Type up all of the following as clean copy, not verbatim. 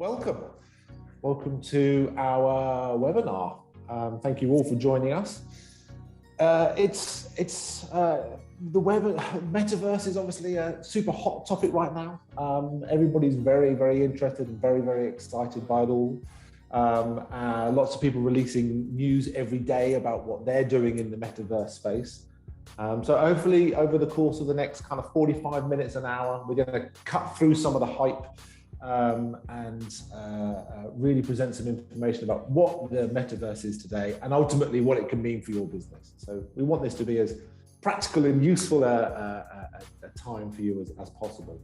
welcome. Welcome to our webinar. Thank you all for joining us. The metaverse is obviously a super hot topic right now. Everybody's very, very interested and very, very excited by it all. Lots of people releasing news every day about what they're doing in the metaverse space. So hopefully over the course of the next kind of 45 minutes, an hour, we're going to cut through some of the hype and really present some information about what the metaverse is today and ultimately what it can mean for your business. So we want this to be as practical and useful a time for you as possible.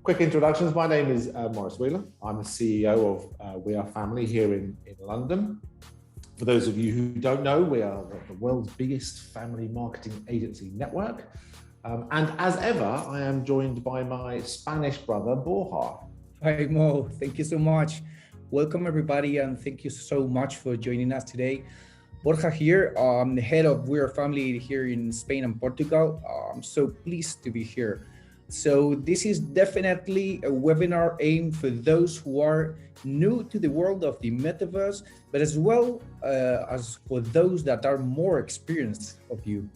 Quick introductions. My name is Maurice. I'm the CEO of We Are Family here in London. For those of you who don't know, we are the world's biggest family marketing agency network. And as ever, I am joined by my Spanish brother, Borja. Hi, Mo. Thank you so much. Welcome, everybody, and thank you so much for joining us today. Borja here. I'm the head of We Are Family here in Spain and Portugal. I'm so pleased to be here. So this is definitely a webinar aimed for those who are new to the world of the metaverse, but as well as for those that are more experienced of you.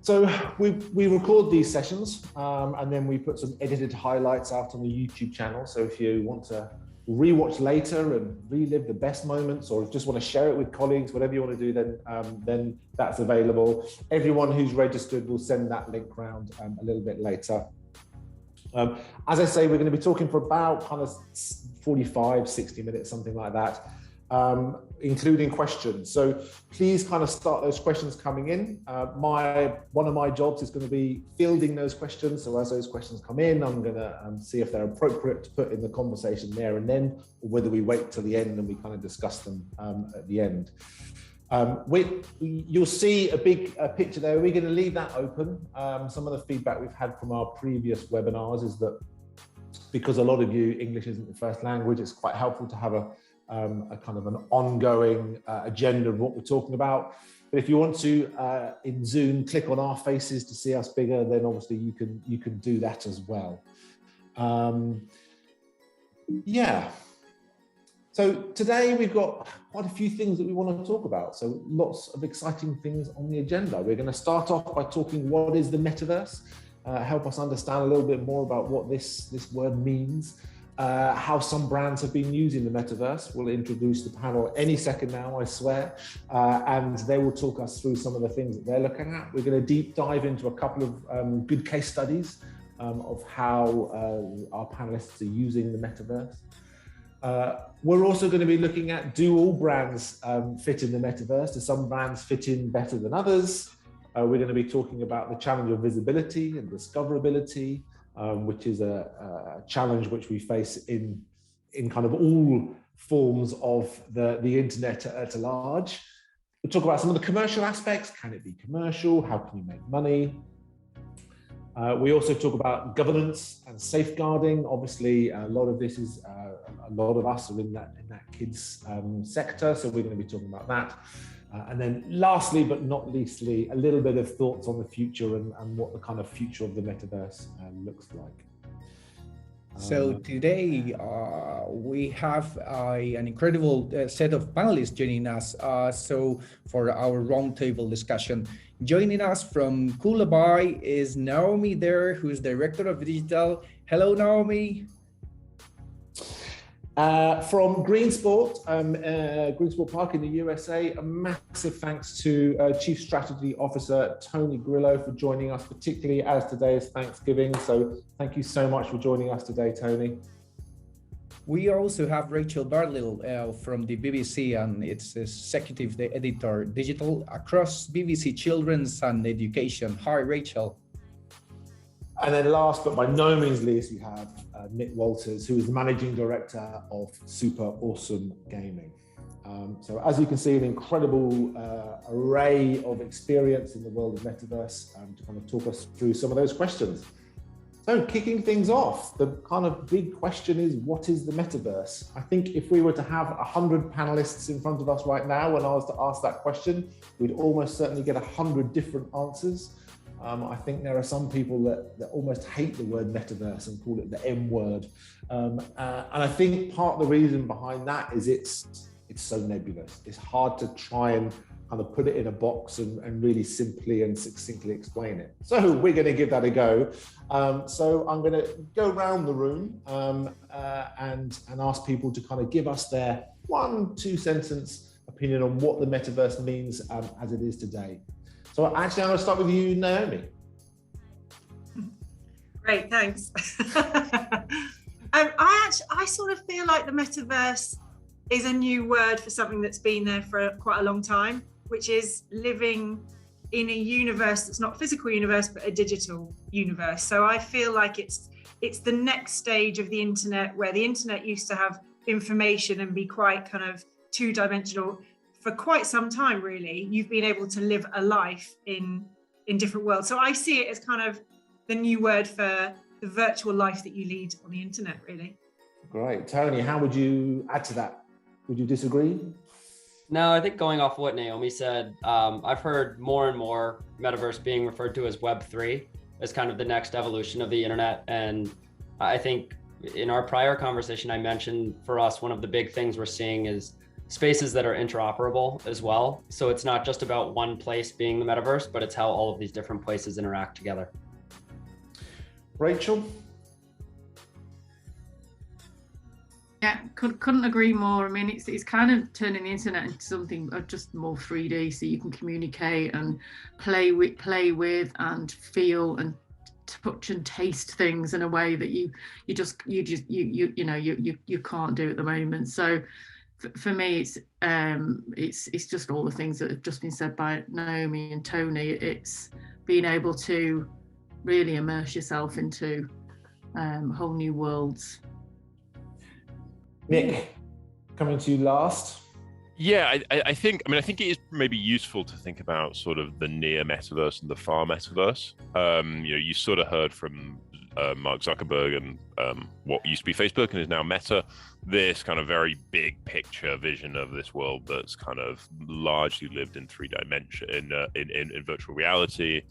So we record these sessions and then we put some edited highlights out on the YouTube channel. So if you want to rewatch later and relive the best moments, or just want to share it with colleagues, whatever you want to do, then that's available. Everyone who's registered will send that link round a little bit later. As I say, we're going to be talking for about kind of 45, 60 minutes, something like that, including questions. So please kind of start those questions coming in. One of my jobs is going to be fielding those questions. So as those questions come in, I'm going to see if they're appropriate to put in the conversation there and then, or whether we wait till the end and we kind of discuss them at the end. You'll see a big picture there. We're going to leave that open. Some of the feedback we've had from our previous webinars is that because a lot of you, English isn't your first language, it's quite helpful to have a kind of an ongoing agenda of what we're talking about. But if you want to, in Zoom, click on our faces to see us bigger, then obviously you can do that as well. Yeah. So today we've got quite a few things that we want to talk about. So lots of exciting things on the agenda. We're going to start off by talking what is the metaverse, help us understand a little bit more about what this word means, how some brands have been using the metaverse. We'll introduce the panel any second now, I swear, and they will talk us through some of the things that they're looking at. We're going to deep dive into a couple of good case studies of how our panelists are using the metaverse. We're also going to be looking at, do all brands fit in the metaverse? Do some brands fit in better than others? We're going to be talking about the challenge of visibility and discoverability, which is a challenge which we face in kind of all forms of the internet at large. We'll talk about some of the commercial aspects. Can it be commercial? How can you make money? We also talk about governance and safeguarding. Obviously, a lot of this is a lot of us are in that kids sector, so we're going to be talking about that. And then lastly, but not leastly, a little bit of thoughts on the future and what the kind of future of the metaverse looks like. So today we have an incredible set of panelists joining us. So for our roundtable discussion, joining us from Coolabi is Naomi there, who's Director of Digital. Hello, Naomi. From Greensport Park in the USA, a massive thanks to Chief Strategy Officer Tony Grillo for joining us, particularly as today is Thanksgiving. So thank you so much for joining us today, Tony. We also have Rachel Bardill from the BBC, and it's Executive Editor Digital across BBC Children's and Education. Hi, Rachel. And then last, but by no means least, we have Nick Walters, who is the Managing Director of SuperAwesome Gaming. So as you can see, an incredible array of experience in the world of metaverse to kind of talk us through some of those questions. So kicking things off, the kind of big question is, what is the metaverse? I think if we were to have 100 panelists in front of us right now, when I was to ask that question, we'd almost certainly get 100 different answers. I think there are some people that almost hate the word metaverse and call it the M word. And I think part of the reason behind that is it's so nebulous. It's hard to try and kind of put it in a box and really simply and succinctly explain it. So we're going to give that a go. So I'm going to go around the room and ask people to kind of give us their 1-2 sentence opinion on what the metaverse means as it is today. So actually, I'm going to start with you, Naomi. Great, thanks. I sort of feel like the metaverse is a new word for something that's been there for quite a long time, which is living in a universe that's not a physical universe, but a digital universe. So I feel like it's the next stage of the internet, where the internet used to have information and be quite kind of two-dimensional. For quite some time, really, you've been able to live a life in different worlds. So I see it as kind of the new word for the virtual life that you lead on the internet, really. Great. Tony, how would you add to that? Would you disagree? No, I think going off what Naomi said, I've heard more and more metaverse being referred to as Web3 as kind of the next evolution of the internet. And I think in our prior conversation, I mentioned for us, one of the big things we're seeing is spaces that are interoperable as well. So it's not just about one place being the metaverse, but it's how all of these different places interact together. Rachel? Yeah, couldn't agree more. I mean, it's kind of turning the internet into something just more 3D, so you can communicate and play with and feel and touch and taste things in a way that you can't do at the moment. So for me, it's just all the things that have just been said by Naomi and Tony. It's being able to really immerse yourself into whole new worlds. Nick, coming to you last. Yeah, I think it is maybe useful to think about sort of the near metaverse and the far metaverse. You sort of heard from Mark Zuckerberg and what used to be Facebook and is now Meta, this kind of very big picture vision of this world that's kind of largely lived in 3 dimension in virtual reality.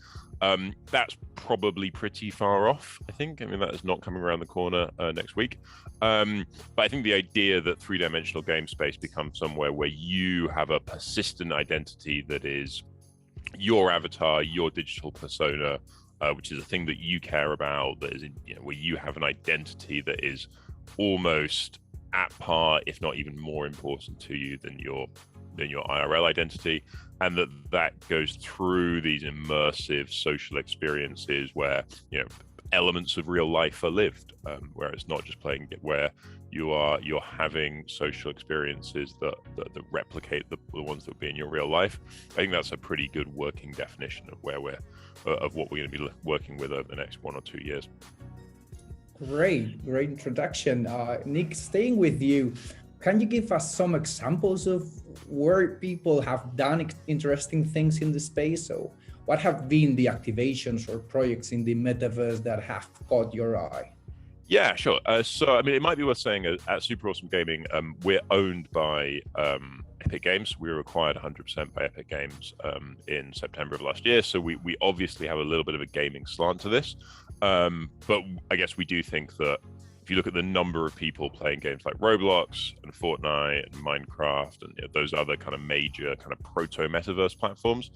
That's probably pretty far off, I think. I mean, that is not coming around the corner next week. But I think the idea that 3-dimensional game space becomes somewhere where you have a persistent identity that is your avatar, your digital persona, which is a thing that you care about, that is, where you have an identity that is almost at par, if not even more important to you than your IRL identity, and that goes through these immersive social experiences where elements of real life are lived, where it's not just playing, where you're having social experiences that replicate the ones that would be in your real life. I think that's a pretty good working definition of what we're going to be working with over the next 1 or 2 years. Great introduction. Nick, staying with you, can you give us some examples of where people have done interesting things in the space? So what have been the activations or projects in the metaverse that have caught your eye? Yeah, sure. So, I mean, it might be worth saying at SuperAwesome Gaming, we're owned by Epic Games. We were acquired 100% by Epic Games in September of last year. So we obviously have a little bit of a gaming slant to this. But I guess we do think that if you look at the number of people playing games like Roblox and Fortnite and Minecraft and those other kind of major kind of proto-metaverse platforms,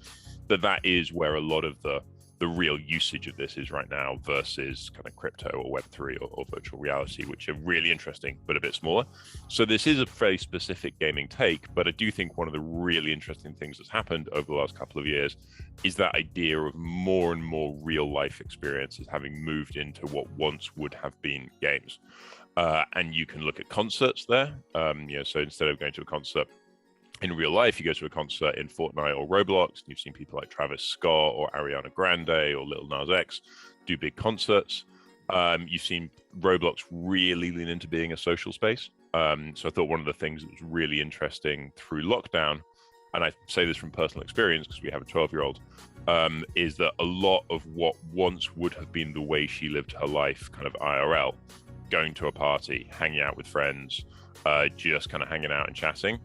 that is where a lot of the real usage of this is right now versus kind of crypto or Web3 or virtual reality, which are really interesting, but a bit smaller. So this is a very specific gaming take, but I do think one of the really interesting things that's happened over the last couple of years is that idea of more and more real life experiences having moved into what once would have been games. And you can look at concerts there. So instead of going to a concert in real life, you go to a concert in Fortnite or Roblox, and you've seen people like Travis Scott or Ariana Grande or Lil Nas X do big concerts. You've seen Roblox really lean into being a social space. So I thought one of the things that was really interesting through lockdown, and I say this from personal experience because we have a 12-year-old, is that a lot of what once would have been the way she lived her life, kind of IRL, going to a party, hanging out with friends, just kind of hanging out and chatting,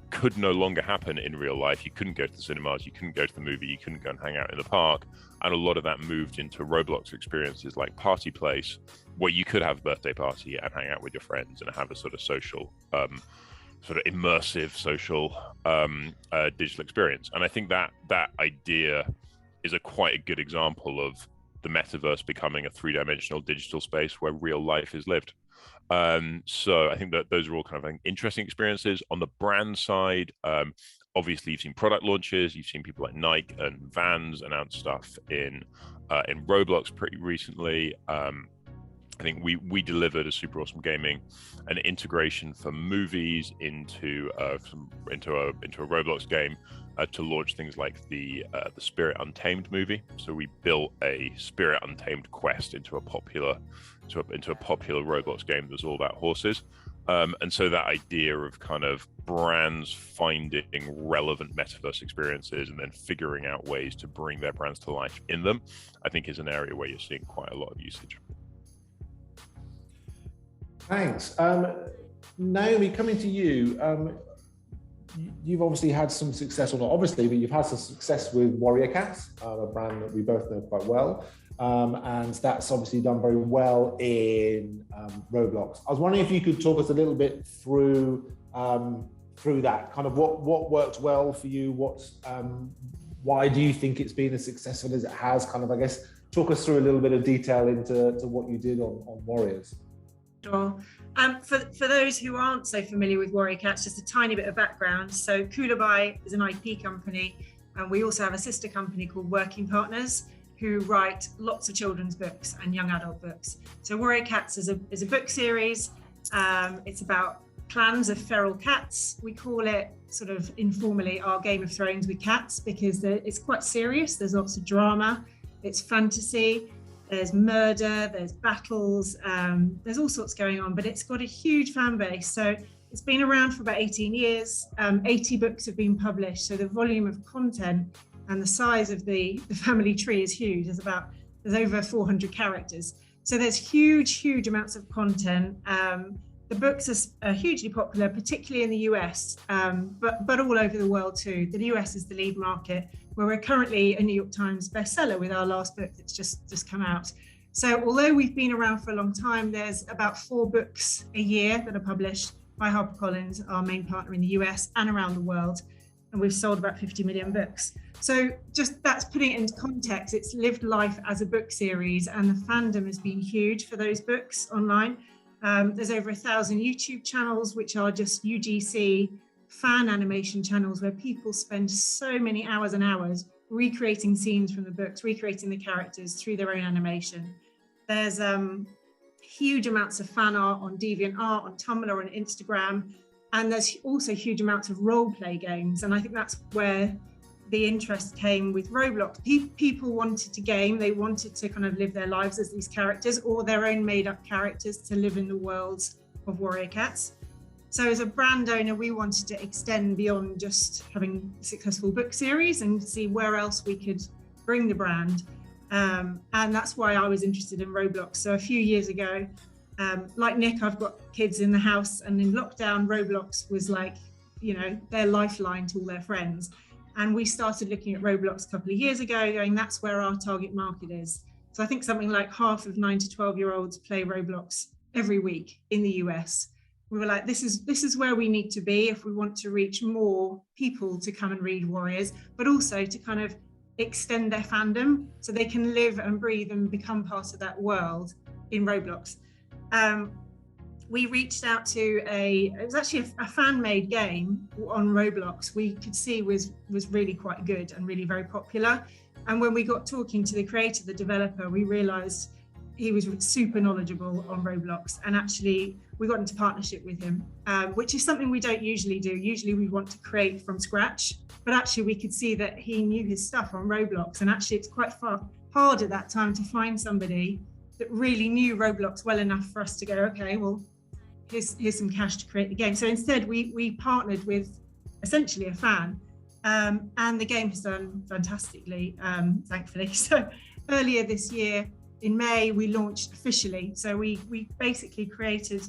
could no longer happen in real life. You couldn't go to the cinemas, you couldn't go to the movie, you couldn't go and hang out in the park. And a lot of that moved into Roblox experiences like Party Place, where you could have a birthday party and hang out with your friends and have a sort of social, sort of immersive social digital experience. And I think that idea is quite a good example of the metaverse becoming a three-dimensional digital space where real life is lived. So I think that those are all kind of interesting experiences. On the brand side, obviously you've seen product launches, you've seen people like Nike and Vans announce stuff in Roblox pretty recently. I think we delivered as SuperAwesome Gaming an integration for movies into a Roblox game to launch things like the Spirit Untamed movie. So we built a Spirit Untamed quest into a popular Roblox game that's all about horses. And so that idea of kind of brands finding relevant metaverse experiences and then figuring out ways to bring their brands to life in them, I think is an area where you're seeing quite a lot of usage. Thanks. Naomi, coming to you, you've obviously had some success, or not obviously, but you've had some success with Warrior Cats, a brand that we both know quite well. And that's obviously done very well in Roblox. I was wondering if you could talk us a little bit through that, kind of what worked well for you, why do you think it's been as successful as it has? Kind of, I guess, talk us through a little bit of detail into what you did on Warriors. Sure. For those who aren't so familiar with Warrior Cats, just a tiny bit of background. So Coolabi is an IP company, and we also have a sister company called Working Partners, who write lots of children's books and young adult books. So Warrior Cats is a book series. It's about clans of feral cats. We call it sort of informally our Game of Thrones with cats, because it's quite serious. There's lots of drama. It's fantasy. There's murder, there's battles, there's all sorts going on, but it's got a huge fan base. So it's been around for about 18 years. 80 books have been published. So the volume of content and the size of the family tree is huge. There's over 400 characters. So there's huge amounts of content. The books are hugely popular, particularly in the US, but all over the world too. The US is the lead market, where we're currently a New York Times bestseller with our last book that's just come out. So although we've been around for a long time, there's about 4 books a year that are published by HarperCollins, our main partner in the US and around the world. And we've sold about 50 million books. So just that's putting it into context. It's lived life as a book series, and the fandom has been huge for those books online. There's over 1,000 YouTube channels, which are just UGC fan animation channels, where people spend so many hours and hours recreating scenes from the books, recreating the characters through their own animation. There's huge amounts of fan art on DeviantArt, on Tumblr, on Instagram, and there's also huge amounts of role play games. And I think that's where the interest came with Roblox. People wanted to game, they wanted to kind of live their lives as these characters, or their own made up characters to live in the worlds of Warrior Cats. So as a brand owner, we wanted to extend beyond just having a successful book series and see where else we could bring the brand. And that's why I was interested in Roblox. So a few years ago, like Nick, I've got kids in the house, and in lockdown, Roblox was like, their lifeline to all their friends. And we started looking at Roblox a couple of years ago, going, that's where our target market is. So I think something like half of 9 to 12-year-olds play Roblox every week in the US. We were like, this is where we need to be if we want to reach more people to come and read Warriors, but also to kind of extend their fandom so they can live and breathe and become part of that world in Roblox. We reached out to it was actually a fan-made game on Roblox we could see was really quite good and really very popular. And when we got talking to the creator, the developer, we realized he was super knowledgeable on Roblox, and actually we got into partnership with him, which is something we don't usually do. Usually we want to create from scratch, but actually we could see that he knew his stuff on Roblox, and actually it's quite hard at that time to find somebody that really knew Roblox well enough for us to go, okay, well, here's some cash to create the game. So instead we partnered with essentially a fan, and the game has done fantastically, thankfully. So earlier this year in May, we launched officially. So we basically created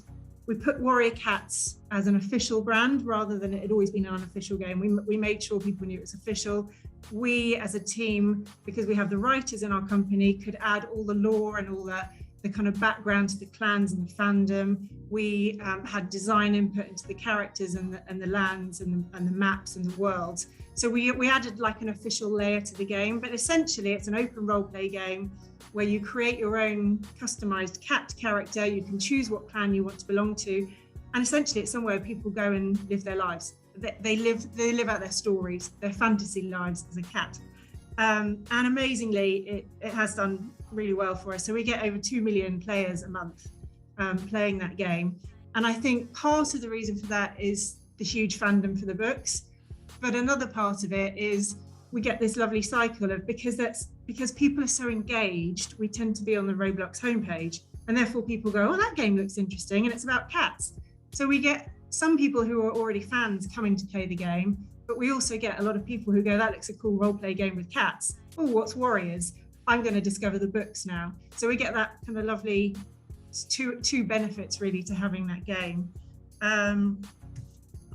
we put Warrior Cats as an official brand rather than it had always been an unofficial game. We made sure people knew it was official. We as a team, because we have the writers in our company, could add all the lore and all the kind of background to the clans and the fandom. We had design input into the characters and the lands and the maps and the worlds. So we added like an official layer to the game, but essentially it's an open role play game where you create your own customized cat character. You can choose what clan you want to belong to. And essentially it's somewhere people go and live their lives. They live out their stories, their fantasy lives as a cat. And amazingly, it has done really well for us. So we get over 2 million players a month playing that game. And I think part of the reason for that is the huge fandom for the books. But another part of it is we get this lovely cycle of, because people are so engaged, we tend to be on the Roblox homepage, and therefore people go, oh, that game looks interesting, and it's about cats. So we get some people who are already fans coming to play the game, but we also get a lot of people who go, that looks a cool role play game with cats. Oh, what's Warriors? I'm going to discover the books now. So we get that kind of lovely two benefits really to having that game.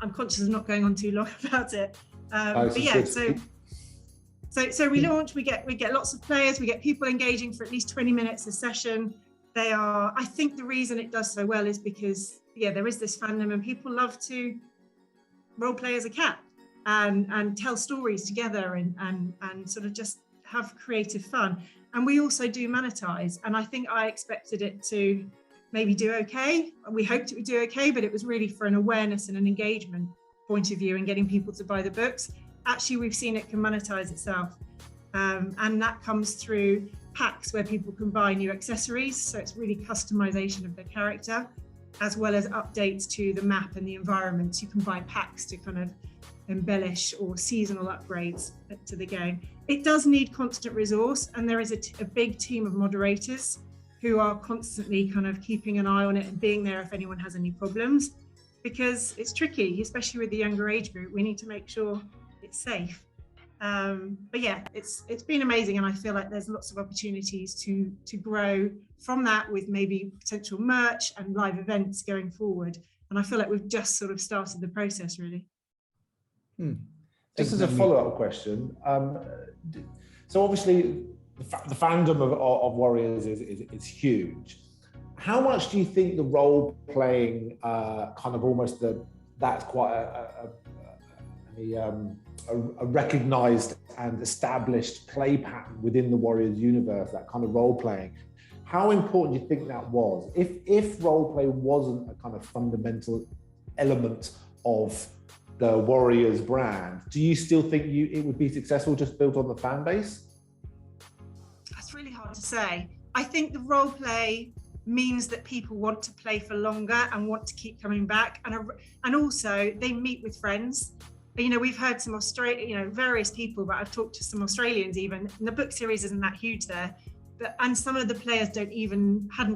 I'm conscious of not going on too long about it. But yeah, so we launch, we get lots of players, we get people engaging for at least 20 minutes a session. I think the reason it does so well is because, yeah, there is this fandom and people love to role play as a cat and tell stories together and sort of just have creative fun. And we also do monetize. And I think I expected it to maybe do okay. We hoped it would do okay, but it was really for an awareness and an engagement point of view and getting people to buy the books. Actually, we've seen it can monetize itself. And that comes through packs where people can buy new accessories. So it's really customization of the character, as well as updates to the map and the environments. You can buy packs to kind of embellish or seasonal upgrades to the game. It does need constant resource, and there is a big team of moderators who are constantly kind of keeping an eye on it and being there if anyone has any problems, because it's tricky, especially with the younger age group. We need to make sure it's safe. But yeah, it's been amazing, and I feel like there's lots of opportunities to grow from that with maybe potential merch and live events going forward. And I feel like we've just sort of started the process, really. Just as a follow-up question, so obviously the fandom of Warriors is huge. How much do you think the role-playing kind of almost that's quite a recognized and established play pattern within the Warriors universe, that kind of role-playing? How important do you think that was? If role-play wasn't a kind of fundamental element of the Warriors brand, do you still think it would be successful just built on the fan base? That's really hard to say. I think the role play means that people want to play for longer and want to keep coming back, and also they meet with friends. You know, we've heard some various people, but I've talked to some Australians even, and the book series isn't that huge there. And some of the players hadn't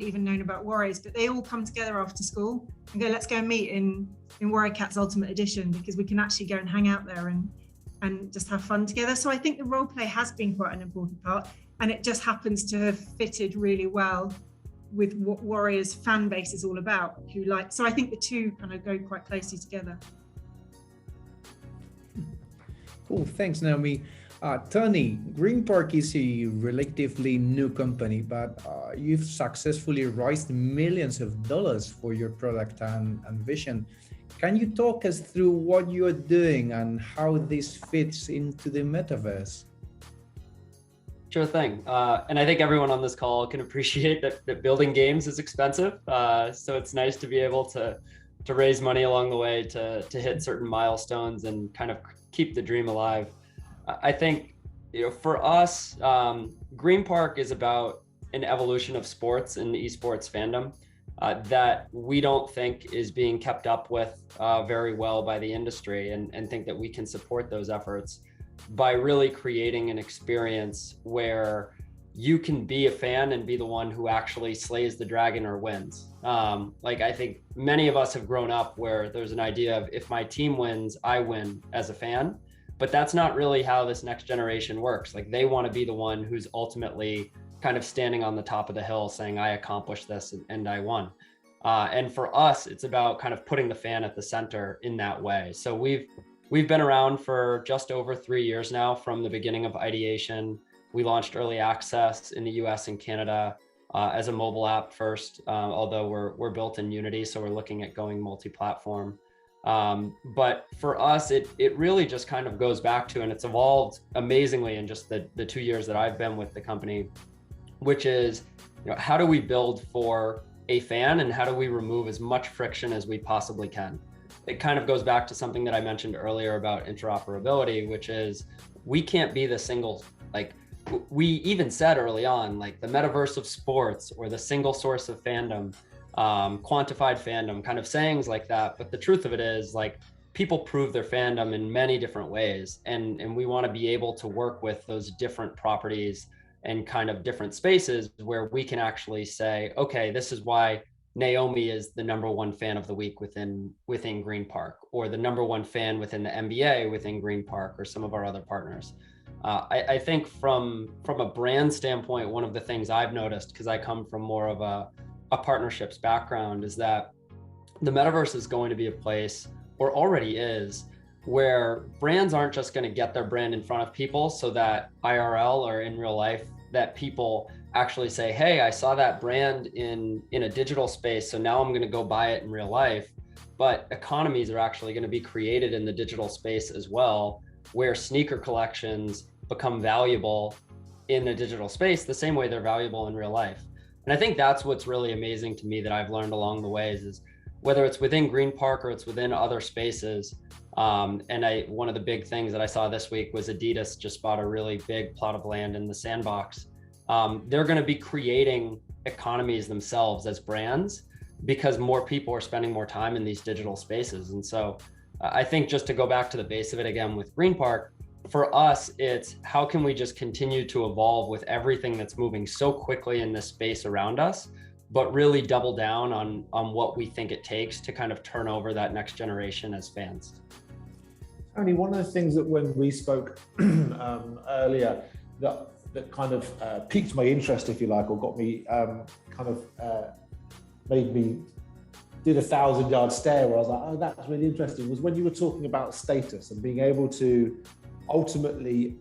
even known about Warriors, but they all come together after school and go, let's go and meet in Warrior Cats Ultimate Edition, because we can actually go and hang out there and just have fun together. So I think the role play has been quite an important part, and it just happens to have fitted really well with what Warriors fan base is all about. So I think the two kind of go quite closely together. Cool, thanks, Naomi. Tony, Greenpark is a relatively new company, but you've successfully raised millions of dollars for your product and vision. Can you talk us through what you are doing and how this fits into the metaverse? Sure thing. And I think everyone on this call can appreciate that building games is expensive. So it's nice to be able to raise money along the way to hit certain milestones and kind of keep the dream alive. I think, for us, Greenpark is about an evolution of sports and esports fandom that we don't think is being kept up with very well by the industry, and think that we can support those efforts by really creating an experience where you can be a fan and be the one who actually slays the dragon or wins. I think many of us have grown up where there's an idea of, if my team wins, I win as a fan. But that's not really how this next generation works. Like, they want to be the one who's ultimately kind of standing on the top of the hill saying, I accomplished this and I won. And for us, it's about kind of putting the fan at the center in that way. So we've been around for just over 3 years now from the beginning of ideation. We launched early access in the US and Canada as a mobile app first, although we're built in Unity, so we're looking at going multi-platform. But for us, it really just kind of goes back to, and it's evolved amazingly in just the 2 years that I've been with the company, which is, how do we build for a fan and how do we remove as much friction as we possibly can? It kind of goes back to something that I mentioned earlier about interoperability, which is we can't be the single, like we even said early on, like the metaverse of sports or the single source of fandom, quantified fandom, kind of sayings like that. But the truth of it is, like, people prove their fandom in many different ways. And we want to be able to work with those different properties and kind of different spaces where we can actually say, okay, this is why Naomi is the #1 fan of the week within Greenpark, or the #1 fan within the NBA within Greenpark, or some of our other partners. I think from a brand standpoint, one of the things I've noticed, because I come from more of a partnerships background, is that the metaverse is going to be a place, or already is, where brands aren't just going to get their brand in front of people so that IRL or in real life, that people actually say, hey, I saw that brand in a digital space, so now I'm going to go buy it in real life. But economies are actually going to be created in the digital space as well, where sneaker collections become valuable in a digital space the same way they're valuable in real life. And I think that's what's really amazing to me that I've learned along the ways, is whether it's within Greenpark or it's within other spaces. And one of the big things that I saw this week was Adidas just bought a really big plot of land in the Sandbox. They're going to be creating economies themselves as brands because more people are spending more time in these digital spaces. And so I think, just to go back to the base of it again with Greenpark, for us, it's how can we just continue to evolve with everything that's moving so quickly in this space around us, but really double down on what we think it takes to kind of turn over that next generation as fans. Tony, one of the things that when we spoke earlier, that kind of piqued my interest, if you like, or got me made me did a 1,000-yard stare, where I was like, oh, that's really interesting, was when you were talking about status and being able to ultimately,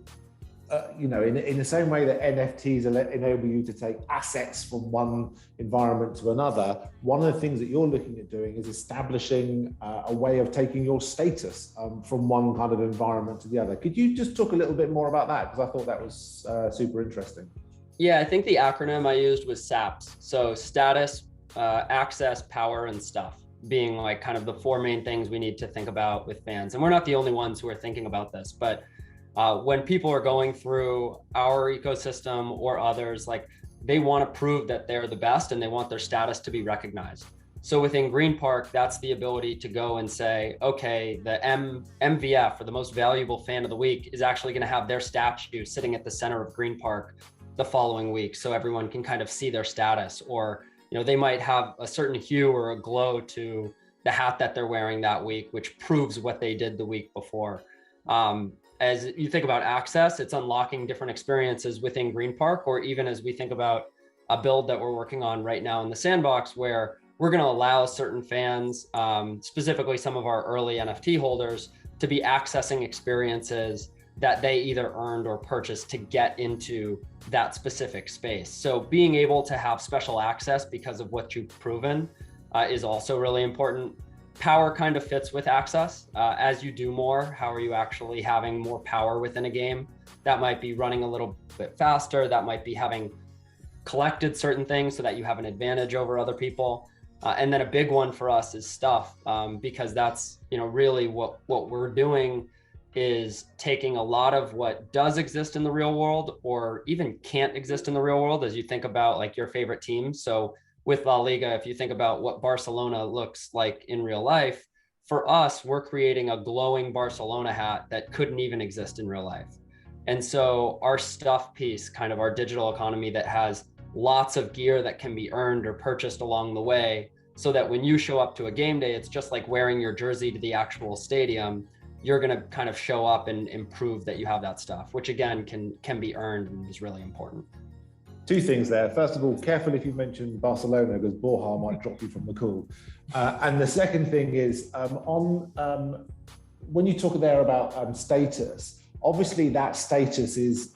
in the same way that NFTs enable you to take assets from one environment to another, one of the things that you're looking at doing is establishing a way of taking your status from one kind of environment to the other. Could you just talk a little bit more about that? Because I thought that was super interesting. Yeah, I think the acronym I used was SAPS. So status, access, power, and stuff, being like kind of the 4 main things we need to think about with fans. And we're not the only ones who are thinking about this, but when people are going through our ecosystem or others, like, they want to prove that they're the best and they want their status to be recognized. So within Greenpark, that's the ability to go and say, okay, the MVF, or the most valuable fan of the week, is actually going to have their statue sitting at the center of Greenpark the following week, so everyone can kind of see their status. Or, they might have a certain hue or a glow to the hat that they're wearing that week, which proves what they did the week before. As you think about access, it's unlocking different experiences within Greenpark, or even as we think about a build that we're working on right now in the Sandbox, where we're going to allow certain fans, specifically some of our early NFT holders, to be accessing experiences that they either earned or purchased to get into that specific space. So being able to have special access because of what you've proven is also really important. Power kind of fits with access. As you do more, how are you actually having more power within a game? That might be running a little bit faster. That might be having collected certain things so that you have an advantage over other people. And then a big one for us is stuff, because that's, really what we're doing is taking a lot of what does exist in the real world, or even can't exist in the real world, as you think about like your favorite team. So with La Liga, if you think about what Barcelona looks like in real life, for us, we're creating a glowing Barcelona hat that couldn't even exist in real life. And so our stuff piece, kind of our digital economy that has lots of gear that can be earned or purchased along the way, so that when you show up to a game day, it's just like wearing your jersey to the actual stadium. You're going to kind of show up and prove that you have that stuff, which again can be earned and is really important. Two things there. First of all, careful if you mention Barcelona, because Borja might drop you from the call. And the second thing is when you talk there about status, obviously that status is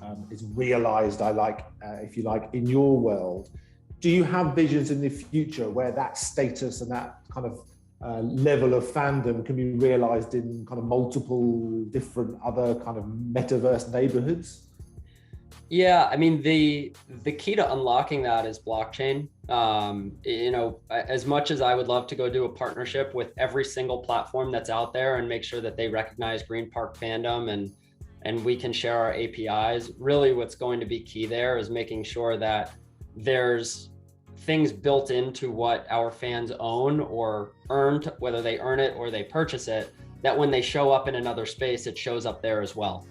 realized, if you like, in your world. Do you have visions in the future where that status and that kind of level of fandom can be realized in kind of multiple different other kind of metaverse neighborhoods? Yeah, I mean, the key to unlocking that is blockchain. You know, as much as I would love to go do a partnership with every single platform that's out there and make sure that they recognize Greenpark fandom and we can share our APIs, really what's going to be key there is making sure that there's things built into what our fans own or earned, whether they earn it or they purchase it, that when they show up in another space, it shows up there as well.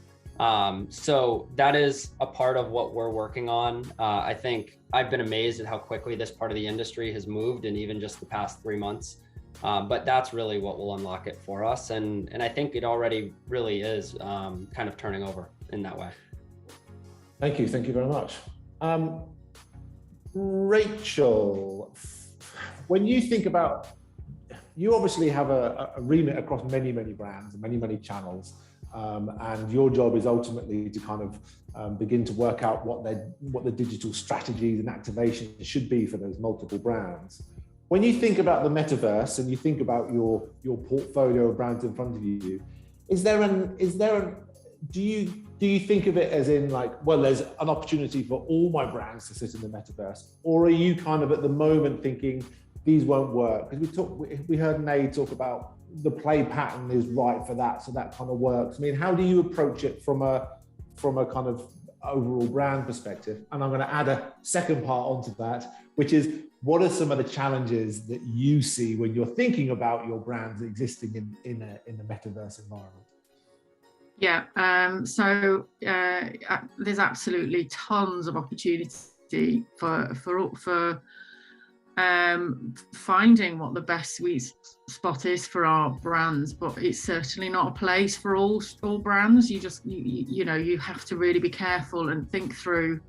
So that is a part of what we're working on. I think I've been amazed at how quickly this part of the industry has moved in even just the past 3 months. But that's really what will unlock it for us. And I think it already really is kind of turning over in that way. Thank you very much. Rachel, when you think about, you obviously have a remit across many brands and many channels. And your job is ultimately to kind of begin to work out what the digital strategies and activations should be for those multiple brands. When you think about the metaverse and you think about your portfolio of brands in front of you, do you think of it as in like, well, there's an opportunity for all my brands to sit in the metaverse, or are you kind of at the moment thinking these won't work? Because we heard Nay talk about the play pattern is right for that, so that kind of works. I mean, how do you approach it from a kind of overall brand perspective? And I'm going to add a second part onto that, which is, what are some of the challenges that you see when you're thinking about your brands existing in the metaverse environment? Yeah, so there's absolutely tons of opportunity for finding what the best sweet spot is for our brands, but it's certainly not a place for all brands. You have to really be careful and think through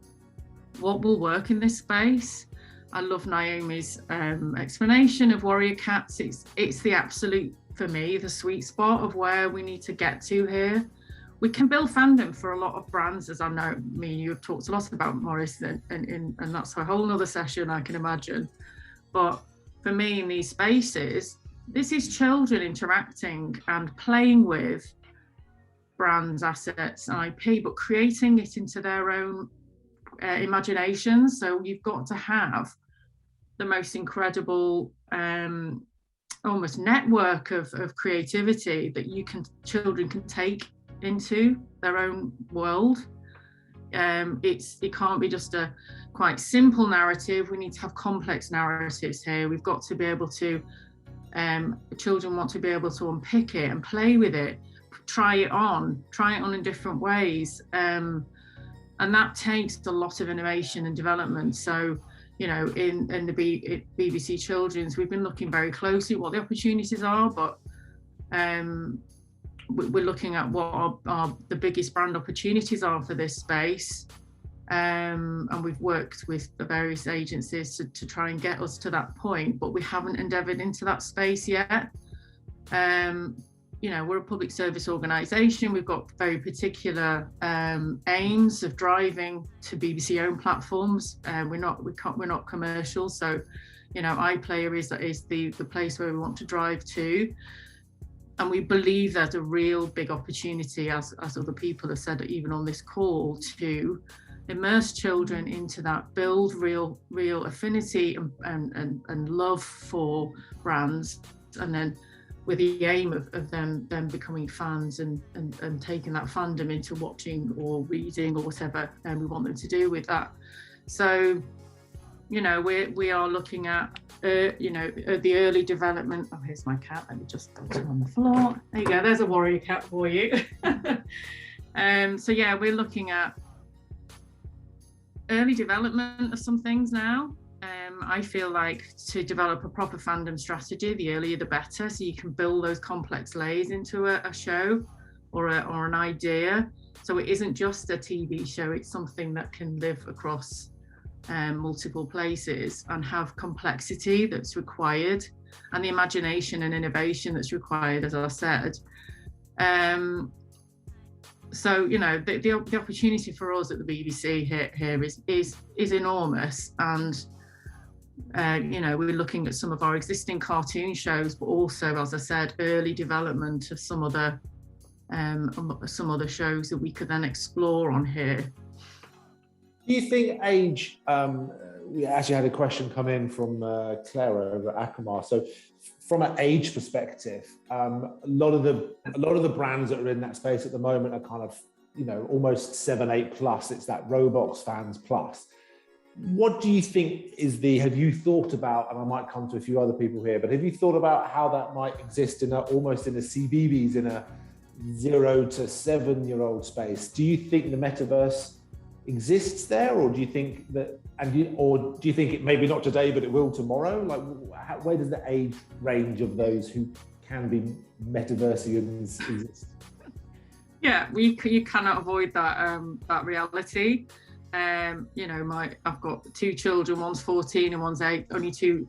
what will work in this space. I love Naomi's explanation of Warrior Cats. It's the absolute, for me, the sweet spot of where we need to get to here. We can build fandom for a lot of brands, as I know me and you have talked a lot about, Maurice, and that's a whole other session, I can imagine. But for me, in these spaces, this is children interacting and playing with brands, assets, and IP, but creating it into their own imaginations. So you've got to have the most incredible almost network of creativity that children can take into their own world. It can't be just a quite simple narrative. We need to have complex narratives here. We've got to be able to, children want to be able to unpick it and play with it, try it on in different ways. And that takes a lot of innovation and development. So, you know, in the BBC Children's, we've been looking very closely at what the opportunities are, but we're looking at what the biggest brand opportunities are for this space. And we've worked with the various agencies to try and get us to that point, but we haven't endeavoured into that space yet. You know, we're a public service organisation. We've got very particular aims of driving to BBC-owned platforms. We're not commercial, so you know, iPlayer is the place where we want to drive to. And we believe there's a real big opportunity, as other people have said, even on this call, to immerse children into that, build real affinity and love for brands, and then with the aim of them becoming fans and taking that fandom into watching or reading or whatever we want them to do with that. So, you know, we are looking at you know, the early development. Oh, here's my cat. Let me just put it on the floor. There you go. There's a warrior cat for you. So yeah, we're looking at early development of some things now. I feel like to develop a proper fandom strategy, the earlier the better, so you can build those complex layers into a show or an idea. So it isn't just a TV show, it's something that can live across multiple places and have complexity that's required and the imagination and innovation that's required, as I said. So, you know, the opportunity for us at the BBC here is enormous. And, you know, we're looking at some of our existing cartoon shows, but also, as I said, early development of some other shows that we could then explore on here. Do you think age, we actually had a question come in from Clara over at Akamar. So from an age perspective, a lot of the brands that are in that space at the moment are kind of, you know, almost 7, 8 plus. It's that Roblox fans plus. What do you think is have you thought about, and I might come to a few other people here, but have you thought about how that might exist almost in a CBeebies, in a 0 to 7-year-old space? Do you think the metaverse exists there, or do you think that, or do you think it maybe not today, but it will tomorrow? Like, where does the age range of those who can be metaversians exist? Yeah, you cannot avoid that reality. You know, I've got 2 children, one's 14 and one's 8. Only two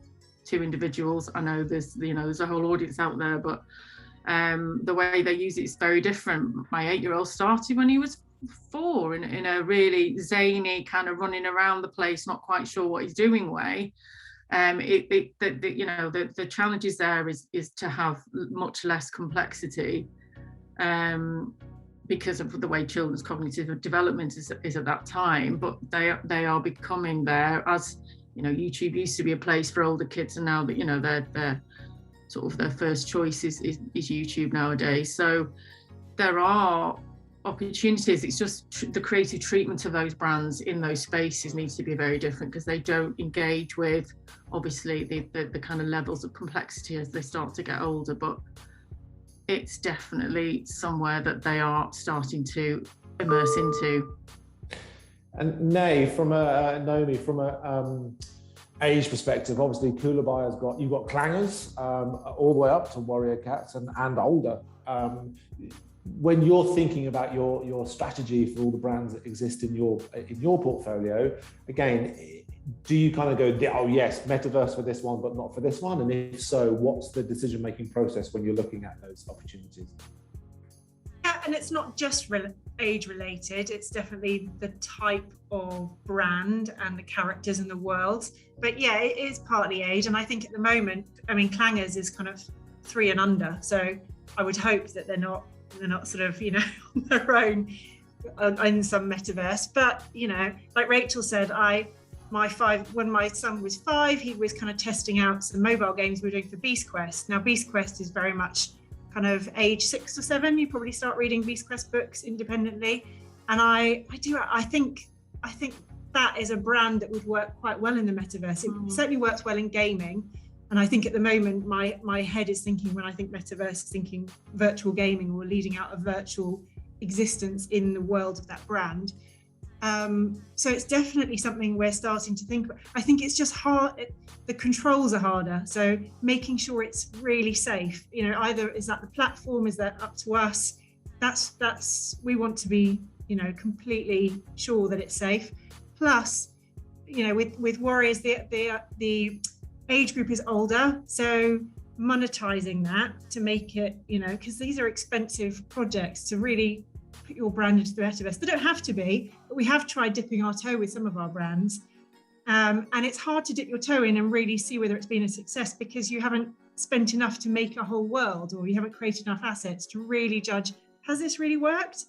individuals. I know there's a whole audience out there, but the way they use it is very different. My 8-year-old started when he was 4 in a really zany kind of running around the place, not quite sure what he's doing way. You know, the challenges there is to have much less complexity, because of the way children's cognitive development is at that time. But they are becoming there, as you know, YouTube used to be a place for older kids, and now that, you know, their sort of their first choice is YouTube nowadays. So there are opportunities. It's just the creative treatment of those brands in those spaces needs to be very different, because they don't engage with, obviously, the kind of levels of complexity as they start to get older. But it's definitely somewhere that they are starting to immerse into. And Naomi, from a age perspective, obviously Coolabi you've got clangers all the way up to warrior cats and older. When you're thinking about your strategy for all the brands that exist in your portfolio, again, do you kind of go, oh yes, metaverse for this one, but not for this one? And if so, what's the decision-making process when you're looking at those opportunities? Yeah, and it's not just age related, it's definitely the type of brand and the characters in the world. But yeah, it is partly age. And I think at the moment, I mean, clangers is kind of 3 and under. So I would hope that they're not sort of, you know, on their own in some metaverse. But, you know, like Rachel said, when my son was 5, he was kind of testing out some mobile games we were doing for Beast Quest. Now, Beast Quest is very much kind of age 6 or 7. You probably start reading Beast Quest books independently. And I think that is a brand that would work quite well in the metaverse. It certainly works well in gaming. And I think at the moment, my head is thinking, when I think metaverse, is thinking virtual gaming or leading out a virtual existence in the world of that brand. So it's definitely something we're starting to think about. I think it's just hard. The controls are harder. So making sure it's really safe, you know, either is that the platform, is that up to us? That's we want to be, you know, completely sure that it's safe. Plus, you know, with Warriors, the age group is older. So monetizing that to make it, you know, because these are expensive projects to really put your brand into the metaverse. They don't have to be, but we have tried dipping our toe with some of our brands. And it's hard to dip your toe in and really see whether it's been a success, because you haven't spent enough to make a whole world, or you haven't created enough assets to really judge, has this really worked?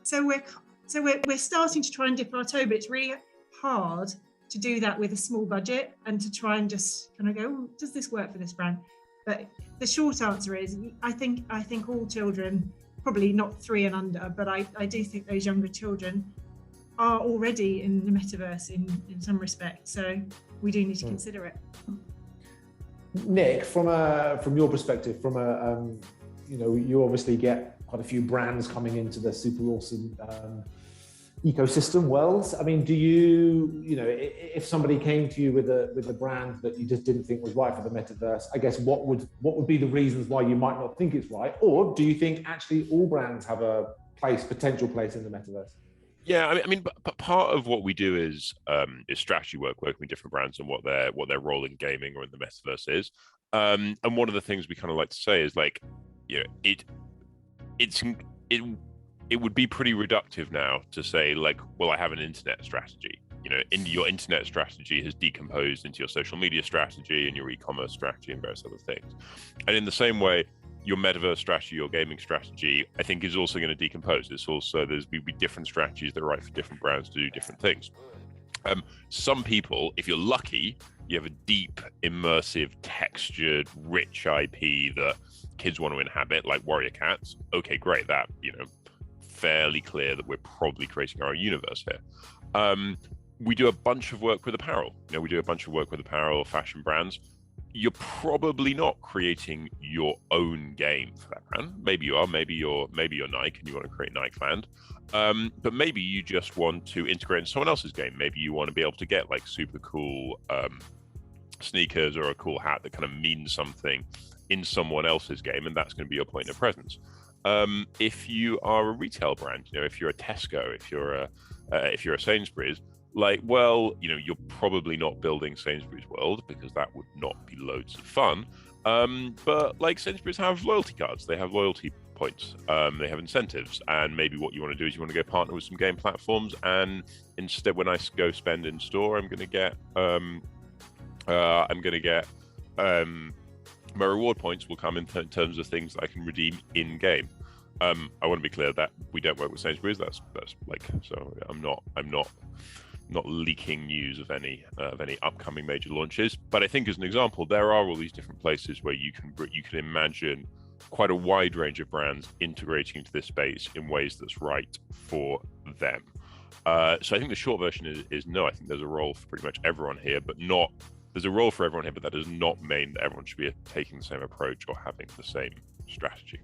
So we're starting to try and dip our toe, but it's really hard to do that with a small budget and to try and just kind of go, does this work for this brand? But the short answer is, I think all children, probably not 3 and under, but I do think those younger children are already in the metaverse in some respect. So we do need to consider it. Nick, from your perspective, you know, you obviously get quite a few brands coming into the SuperAwesome ecosystem worlds. I mean, do you know, if somebody came to you with a brand that you just didn't think was right for the metaverse, I guess what would be the reasons why you might not think it's right? Or do you think actually all brands have a potential place in the metaverse? Yeah, I mean, but part of what we do is strategy work, working with different brands and what their role in gaming or in the metaverse is. And one of the things we kind of like to say is like, you know, it would be pretty reductive now to say like, well, I have an internet strategy. You know, your internet strategy has decomposed into your social media strategy and your e-commerce strategy and various other things. And in the same way, your metaverse strategy, your gaming strategy, I think is also going to decompose. It's also, there's be different strategies that are right for different brands to do different things. Some people, if you're lucky, you have a deep, immersive, textured, rich IP that kids want to inhabit, like Warrior Cats. Okay, great. That, you know, fairly clear that we're probably creating our own universe here. We do a bunch of work with apparel. You know, we do a bunch of work with apparel, fashion brands. You're probably not creating your own game for that brand. Maybe you are. Maybe you're Nike and you want to create Nike Land. But maybe you just want to integrate in someone else's game. Maybe you want to be able to get like super cool sneakers or a cool hat that kind of means something in someone else's game, and that's going to be your point of presence. If you are a retail brand, you know, if you're a Tesco, if you're a Sainsbury's, like, well, you know, you're probably not building Sainsbury's World because that would not be loads of fun. But like Sainsbury's have loyalty cards, they have loyalty points, they have incentives, and maybe what you want to do is you want to go partner with some game platforms, and instead, when I go spend in store, I'm going to get my reward points will come in terms of things that I can redeem in game. I want to be clear that we don't work with Sainsbury's. That's like, so I'm not leaking news of any upcoming major launches. But I think as an example, there are all these different places where you can imagine quite a wide range of brands integrating into this space in ways that's right for them. So I think the short version is no. I think there's a role for pretty much everyone here, but not. There's a role for everyone here, but that does not mean that everyone should be taking the same approach or having the same strategy.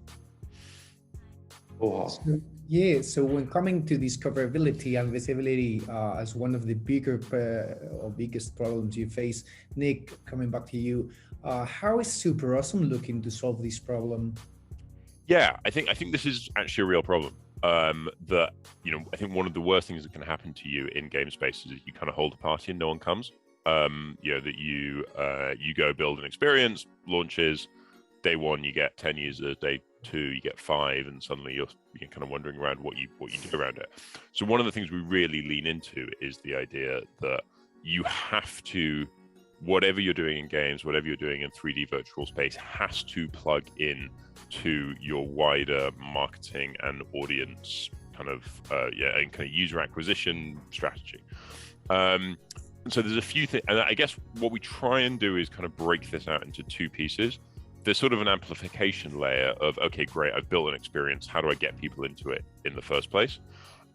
So when coming to discoverability and visibility as one of the biggest problems you face, Nick, coming back to you, how is SuperAwesome looking to solve this problem? Yeah, I think this is actually a real problem. That, you know, I think one of the worst things that can happen to you in game spaces is you kind of hold a party and no one comes. You know, that you go build an experience, launches, day one you get 10 users, day two you get 5, and suddenly you're kind of wondering around what you do around it. So one of the things we really lean into is the idea that you have to, whatever you're doing in games, whatever you're doing in 3D virtual space, has to plug in to your wider marketing and audience kind of user acquisition strategy. So there's a few things, and I guess what we try and do is kind of break this out into 2 pieces. There's sort of an amplification layer of, okay, great, I've built an experience. How do I get people into it in the first place?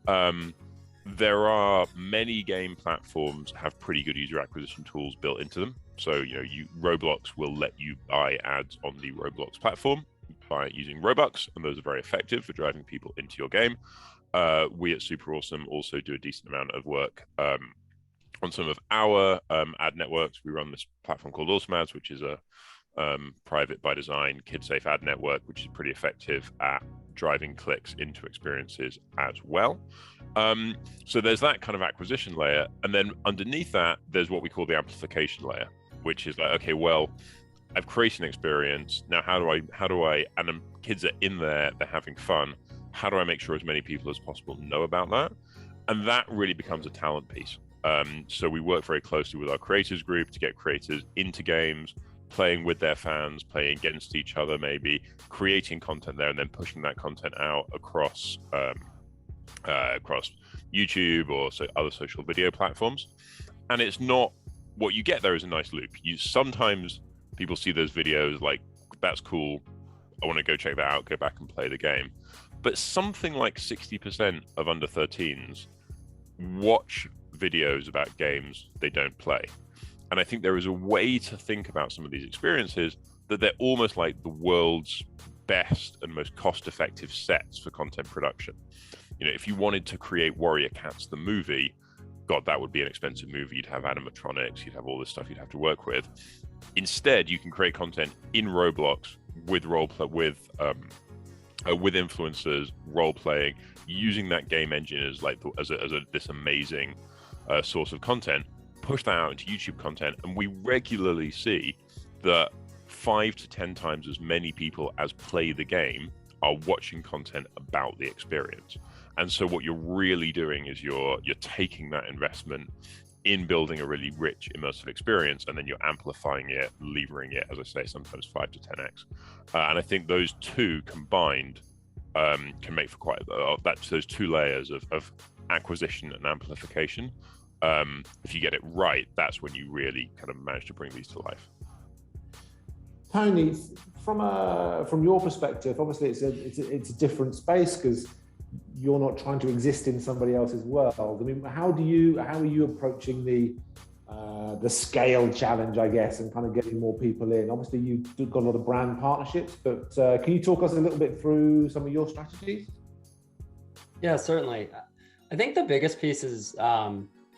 There are many game platforms have pretty good user acquisition tools built into them. So, you know, Roblox will let you buy ads on the Roblox platform by using Robux, and those are very effective for driving people into your game. We at SuperAwesome also do a decent amount of work on some of our ad networks. We run this platform called Awesome Ads, which is a private by design, kid-safe ad network, which is pretty effective at driving clicks into experiences as well. So there's that kind of acquisition layer, and then underneath that, there's what we call the amplification layer, which is like, okay, well, I've created an experience. Now, how do I, and kids are in there, they're having fun. How do I make sure as many people as possible know about that? And that really becomes a talent piece. So we work very closely with our creators group to get creators into games, playing with their fans, playing against each other, maybe creating content there, and then pushing that content out across YouTube or other social video platforms. And it's not, what you get there is a nice loop. Sometimes people see those videos like, that's cool, I want to go check that out, go back and play the game. But something like 60% of under 13s watch videos about games they don't play. And I think there is a way to think about some of these experiences that they're almost like the world's best and most cost-effective sets for content production. You know, if you wanted to create Warrior Cats the movie, God, that would be an expensive movie. You'd have animatronics, you'd have all this stuff you'd have to work with. Instead, you can create content in Roblox with roleplay, with influencers, role playing. using that game engine as like this amazing source of content, push that out into YouTube content, and we regularly see that 5 to 10 times as many people as play the game are watching content about the experience. And so what you're really doing is you're taking that investment in building a really rich immersive experience, and then you're amplifying it, levering it, as I say, sometimes 5 to 10x. And I think those two combined can make for quite those two layers of acquisition and amplification. If you get it right, that's when you really kind of manage to bring these to life. Tony, from your perspective, obviously it's a different space because you're not trying to exist in somebody else's world. I mean, how are you approaching the scale challenge, I guess, and kind of getting more people in? Obviously, you've got a lot of brand partnerships, but can you talk us a little bit through some of your strategies? Yeah, certainly. I think the biggest piece is,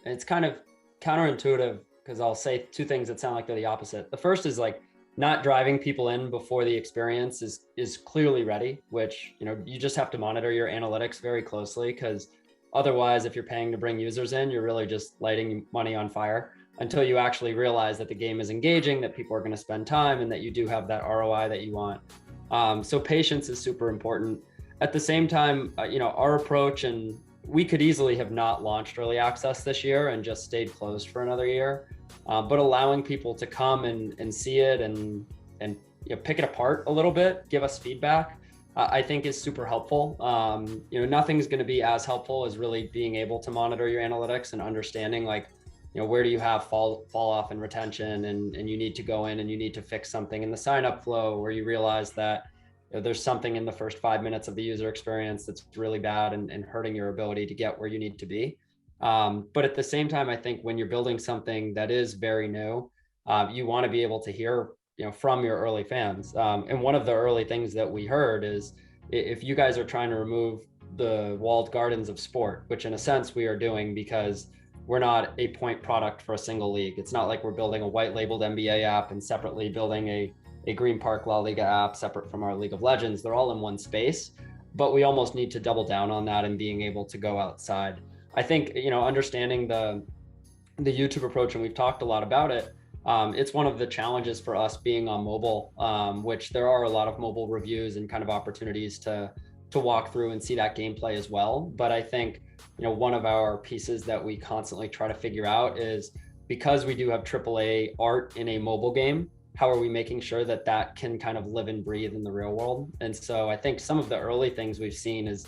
it's kind of counterintuitive because I'll say two things that sound like they're the opposite. The first is like not driving people in before the experience is clearly ready, which, you just have to monitor your analytics very closely, because otherwise, if you're paying to bring users in, you're really just lighting money on fire until you actually realize that the game is engaging, that people are going to spend time, and that you do have that ROI that you want. So patience is super important. At the same time, our approach, and we could easily have not launched early access this year and just stayed closed for another year. But allowing people to come and see it and pick it apart a little bit, give us feedback, I think is super helpful. Nothing's going to be as helpful as really being able to monitor your analytics and understanding where do you have fall off in retention, and you need to go in and you need to fix something in the sign up flow where you realize that there's something in the first 5 minutes of the user experience that's really bad and hurting your ability to get where you need to be. But at the same time, I think when you're building something that is very new, you want to be able to hear, from your early fans. And one of the early things that we heard is, if you guys are trying to remove the walled gardens of sport, which in a sense we are doing, because we're not a point product for a single league. It's not like we're building a white labeled NBA app and separately building a Greenpark La Liga app separate from our League of Legends. They're all in one space, but we almost need to double down on that and being able to go outside. I think, understanding the YouTube approach, and we've talked a lot about it, it's one of the challenges for us being on mobile, which there are a lot of mobile reviews and kind of opportunities to walk through and see that gameplay as well. But I think, one of our pieces that we constantly try to figure out is, because we do have AAA art in a mobile game, how are we making sure that that can kind of live and breathe in the real world? And so I think some of the early things we've seen is,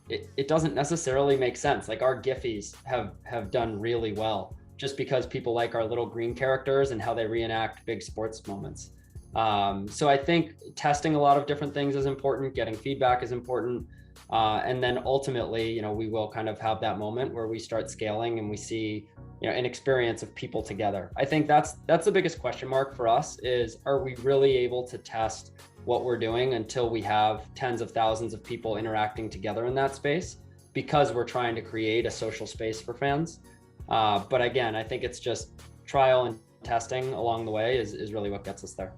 it doesn't necessarily make sense. Like our Giphies have done really well, just because people like our little green characters and how they reenact big sports moments. So I think testing a lot of different things is important, getting feedback is important. And then ultimately, we will kind of have that moment where we start scaling and we see, an experience of people together. I think that's the biggest question mark for us is, are we really able to test what we're doing until we have tens of thousands of people interacting together in that space, because we're trying to create a social space for fans. But again, I think it's just trial and testing along the way is really what gets us there.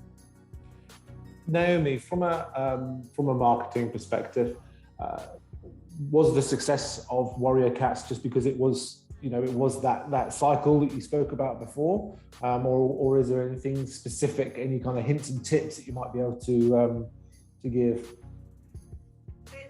Naomi, from a marketing perspective, was the success of Warrior Cats just because it was that cycle that you spoke about before, or is there anything specific, any kind of hints and tips that you might be able to give?